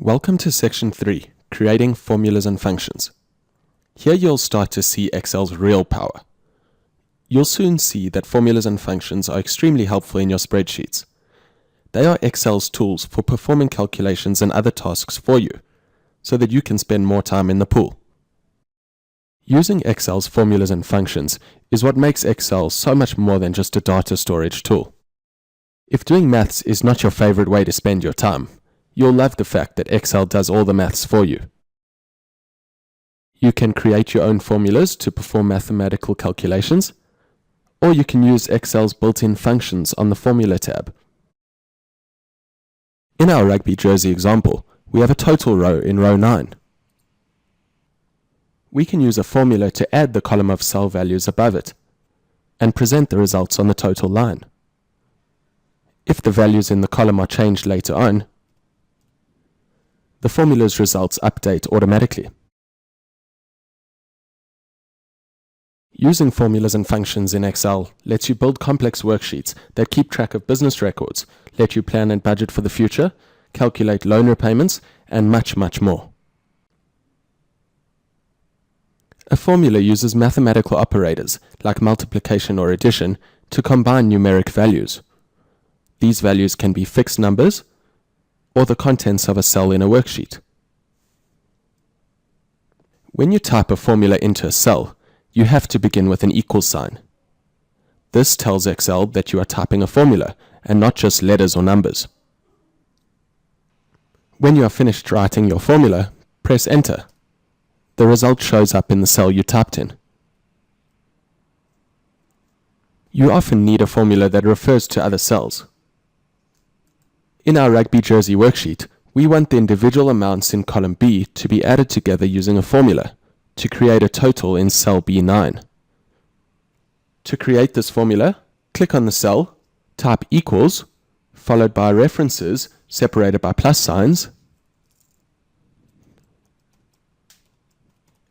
Welcome to Section 3, Creating Formulas and Functions. Here you'll start to see Excel's real power. You'll soon see that formulas and functions are extremely helpful in your spreadsheets. They are Excel's tools for performing calculations and other tasks for you, so that you can spend more time in the pool. Using Excel's formulas and functions is what makes Excel so much more than just a data storage tool. If doing maths is not your favorite way to spend your time, you'll love the fact that Excel does all the maths for you. You can create your own formulas to perform mathematical calculations, or you can use Excel's built-in functions on the Formula tab. In our rugby jersey example, we have a total row in row 9. We can use a formula to add the column of cell values above it, and present the results on the total line. If the values in the column are changed later on, the formula's results update automatically. Using formulas and functions in Excel lets you build complex worksheets that keep track of business records, let you plan and budget for the future, calculate loan repayments, and much, much more. A formula uses mathematical operators, like multiplication or addition, to combine numeric values. These values can be fixed numbers, or the contents of a cell in a worksheet. When you type a formula into a cell, you have to begin with an equal sign. This tells Excel that you are typing a formula, and not just letters or numbers. When you are finished writing your formula, press Enter. The result shows up in the cell you typed in. You often need a formula that refers to other cells. In our rugby jersey worksheet, we want the individual amounts in column B to be added together using a formula to create a total in cell B9. To create this formula, click on the cell, type equals, followed by references separated by plus signs,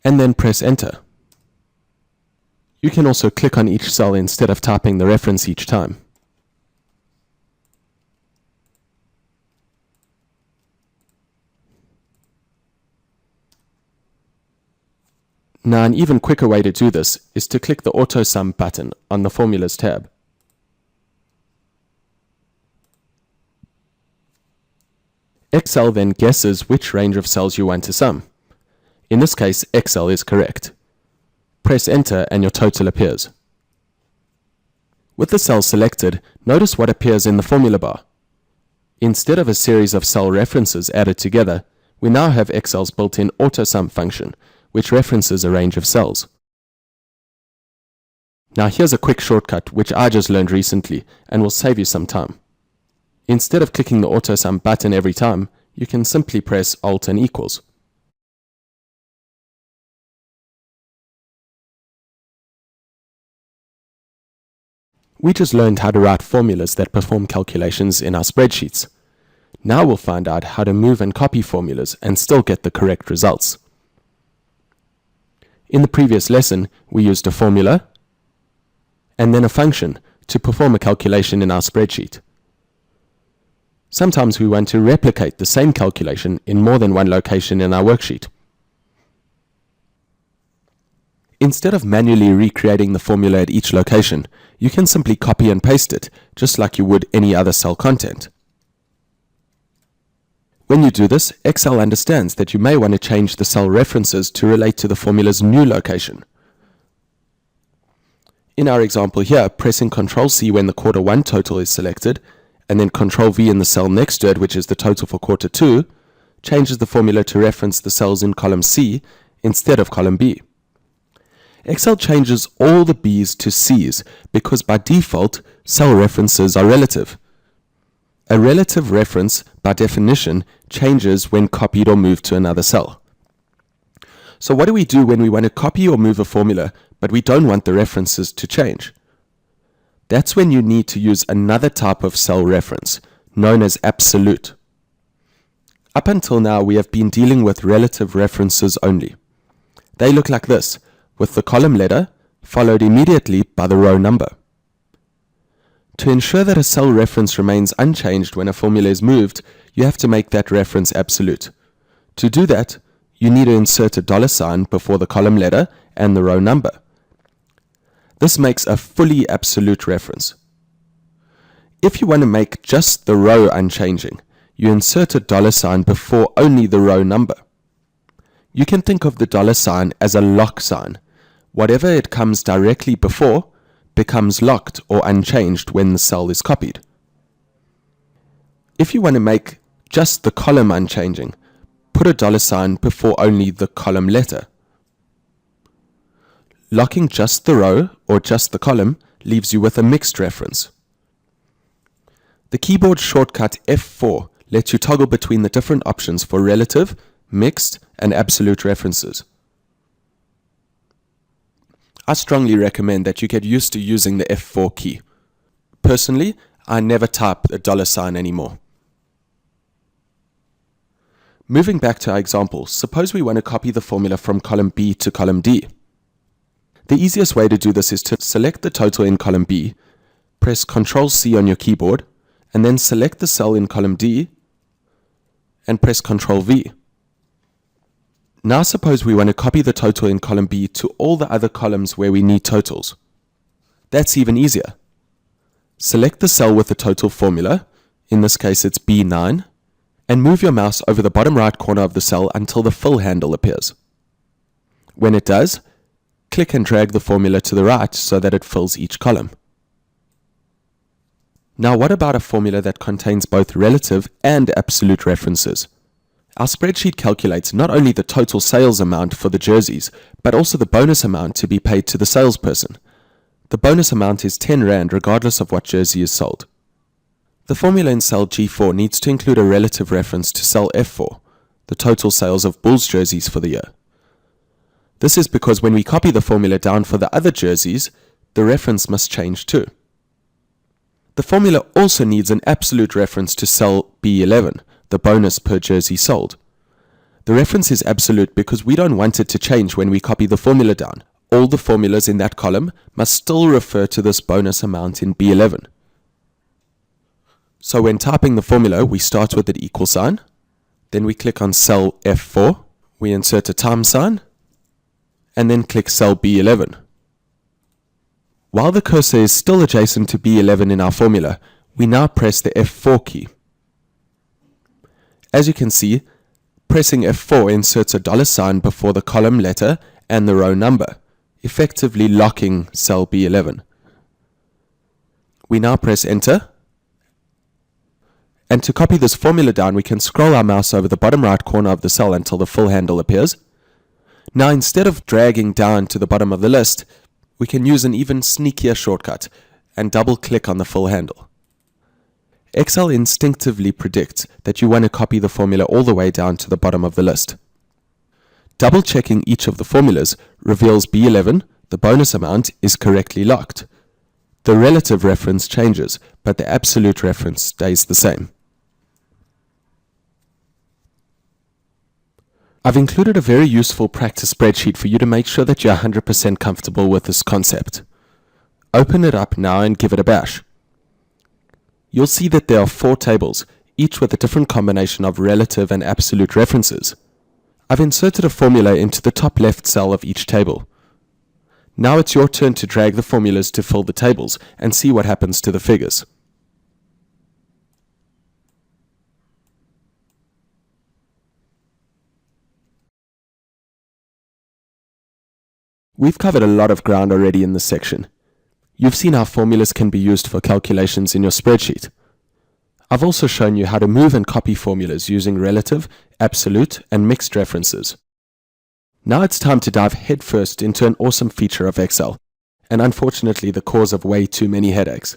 and then press Enter. You can also click on each cell instead of typing the reference each time. Now, an even quicker way to do this is to click the Auto Sum button on the Formulas tab. Excel then guesses which range of cells you want to sum. In this case, Excel is correct. Press Enter and your total appears. With the cell selected, notice what appears in the formula bar. Instead of a series of cell references added together, we now have Excel's built-in Auto Sum function, which references a range of cells. Now here's a quick shortcut which I just learned recently and will save you some time. Instead of clicking the Auto Sum button every time, you can simply press Alt and equals. We just learned how to write formulas that perform calculations in our spreadsheets. Now we'll find out how to move and copy formulas and still get the correct results. In the previous lesson, we used a formula and then a function to perform a calculation in our spreadsheet. Sometimes we want to replicate the same calculation in more than one location in our worksheet. Instead of manually recreating the formula at each location, you can simply copy and paste it, just like you would any other cell content. When you do this, Excel understands that you may want to change the cell references to relate to the formula's new location. In our example here, pressing Ctrl+C when the quarter 1 total is selected, and then Ctrl+V in the cell next to it, which is the total for quarter 2, changes the formula to reference the cells in column C instead of column B. Excel changes all the B's to C's because by default, cell references are relative. A relative reference, by definition, changes when copied or moved to another cell. So what do we do when we want to copy or move a formula, but we don't want the references to change? That's when you need to use another type of cell reference, known as absolute. Up until now, we have been dealing with relative references only. They look like this, with the column letter followed immediately by the row number. To ensure that a cell reference remains unchanged when a formula is moved, you have to make that reference absolute. To do that, you need to insert a $sign before the column letter and the row number. This makes a fully absolute reference. If you want to make just the row unchanging, you insert a $sign before only the row number. You can think of the $sign as a lock sign. Whatever it comes directly before becomes locked or unchanged when the cell is copied. If you want to make just the column unchanging, put a $sign before only the column letter. Locking just the row or just the column leaves you with a mixed reference. The keyboard shortcut F4 lets you toggle between the different options for relative, mixed, and absolute references. I strongly recommend that you get used to using the F4 key. Personally, I never type a $sign anymore. Moving back to our example, suppose we want to copy the formula from column B to column D. The easiest way to do this is to select the total in column B, press Ctrl+C on your keyboard, and then select the cell in column D and press Ctrl+V. Now suppose we want to copy the total in column B to all the other columns where we need totals. That's even easier. Select the cell with the total formula, in this case it's B9, and move your mouse over the bottom right corner of the cell until the fill handle appears. When it does, click and drag the formula to the right so that it fills each column. Now what about a formula that contains both relative and absolute references? Our spreadsheet calculates not only the total sales amount for the jerseys, but also the bonus amount to be paid to the salesperson. The bonus amount is 10 Rand regardless of what jersey is sold. The formula in cell G4 needs to include a relative reference to cell F4, the total sales of Bulls jerseys for the year. This is because when we copy the formula down for the other jerseys, the reference must change too. The formula also needs an absolute reference to cell B11, the bonus per jersey sold. The reference is absolute because we don't want it to change when we copy the formula down. All the formulas in that column must still refer to this bonus amount in B11. So when typing the formula, we start with an equal sign, then we click on cell F4, we insert a times sign, and then click cell B11. While the cursor is still adjacent to B11 in our formula, we now press the F4 key. As you can see, pressing F4 inserts a $sign before the column letter and the row number, effectively locking cell B11. We now press Enter. And to copy this formula down, we can scroll our mouse over the bottom right corner of the cell until the fill handle appears. Now instead of dragging down to the bottom of the list, we can use an even sneakier shortcut and double-click on the fill handle. Excel instinctively predicts that you want to copy the formula all the way down to the bottom of the list. Double-checking each of the formulas reveals B11, the bonus amount, is correctly locked. The relative reference changes, but the absolute reference stays the same. I've included a very useful practice spreadsheet for you to make sure that you're 100% comfortable with this concept. Open it up now and give it a bash. You'll see that there are 4 tables, each with a different combination of relative and absolute references. I've inserted a formula into the top left cell of each table. Now it's your turn to drag the formulas to fill the tables and see what happens to the figures. We've covered a lot of ground already in this section. You've seen how formulas can be used for calculations in your spreadsheet. I've also shown you how to move and copy formulas using relative, absolute, and mixed references. Now it's time to dive headfirst into an awesome feature of Excel, and unfortunately the cause of way too many headaches.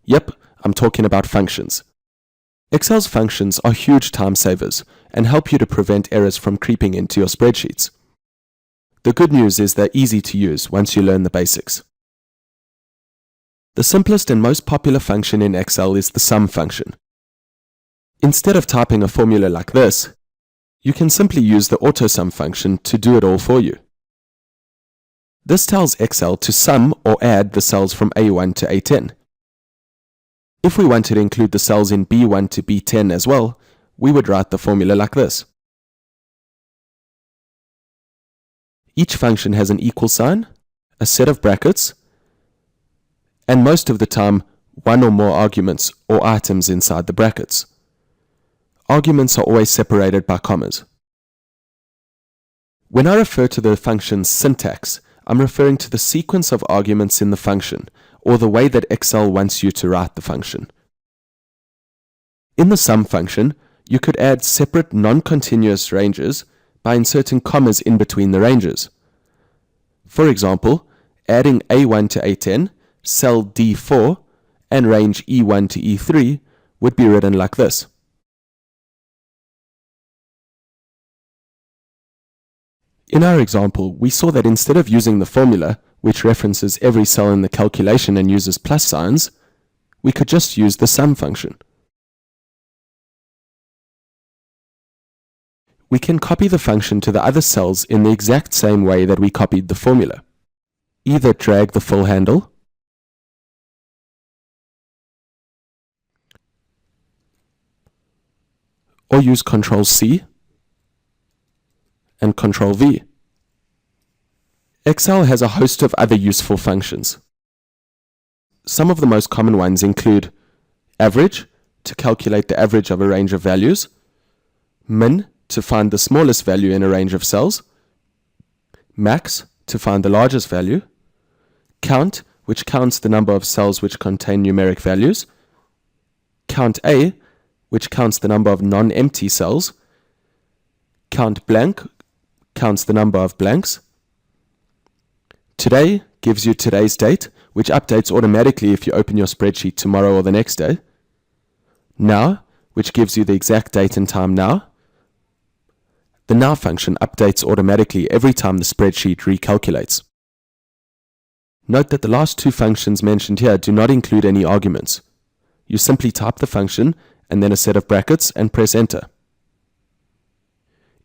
Yep, I'm talking about functions. Excel's functions are huge time savers and help you to prevent errors from creeping into your spreadsheets. The good news is they're easy to use once you learn the basics. The simplest and most popular function in Excel is the sum function. Instead of typing a formula like this, you can simply use the AutoSum function to do it all for you. This tells Excel to sum or add the cells from A1 to A10. If we wanted to include the cells in B1 to B10 as well, we would write the formula like this. Each function has an equal sign, a set of brackets, and most of the time, one or more arguments or items inside the brackets. Arguments are always separated by commas. When I refer to the function's syntax, I'm referring to the sequence of arguments in the function, or the way that Excel wants you to write the function. In the sum function, you could add separate non-continuous ranges by inserting commas in between the ranges. For example, adding A1 to A10, cell D4, and range E1 to E3 would be written like this. In our example, we saw that instead of using the formula, which references every cell in the calculation and uses plus signs, we could just use the sum function. We can copy the function to the other cells in the exact same way that we copied the formula. Either drag the fill handle, or use Ctrl+C and Ctrl+V. Excel has a host of other useful functions. Some of the most common ones include average, to calculate the average of a range of values, min, to find the smallest value in a range of cells, max, to find the largest value, count, which counts the number of cells which contain numeric values, count A, which counts the number of non-empty cells, count blank, counts the number of blanks, today gives you today's date, which updates automatically if you open your spreadsheet tomorrow or the next day, now, which gives you the exact date and time now. The now function updates automatically every time the spreadsheet recalculates. Note that the last two functions mentioned here do not include any arguments. You simply type the function and then a set of brackets and press enter.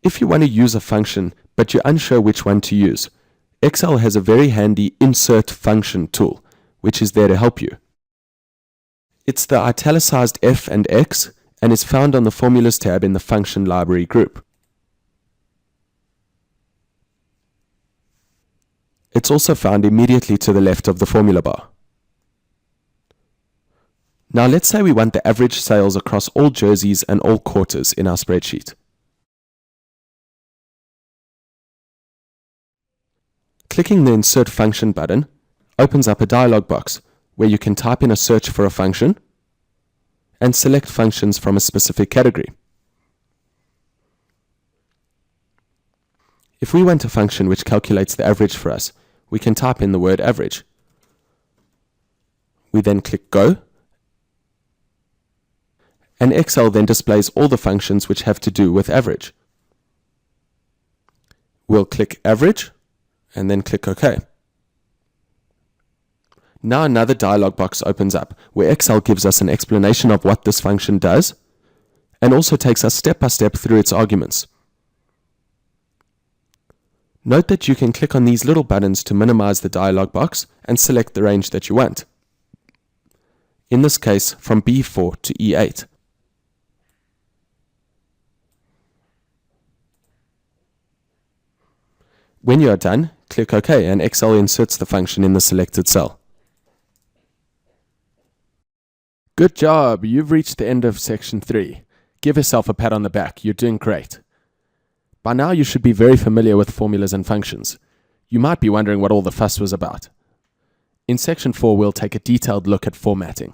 If you want to use a function but you're unsure which one to use, Excel has a very handy insert function tool, which is there to help you. It's the italicized F and X and is found on the Formulas tab in the Function Library group. It's also found immediately to the left of the formula bar. Now let's say we want the average sales across all jerseys and all quarters in our spreadsheet. Clicking the Insert Function button opens up a dialog box where you can type in a search for a function and select functions from a specific category. If we want a function which calculates the average for us, we can type in the word average. We then click Go, and Excel then displays all the functions which have to do with average. We'll click Average, and then click OK. Now another dialog box opens up, where Excel gives us an explanation of what this function does, and also takes us step by step through its arguments. Note that you can click on these little buttons to minimize the dialog box and select the range that you want. In this case, from B4 to E8. When you are done, click OK and Excel inserts the function in the selected cell. Good job! You've reached the end of section 3. Give yourself a pat on the back. You're doing great. By now you should be very familiar with formulas and functions. You might be wondering what all the fuss was about. In section 4 we'll take a detailed look at formatting.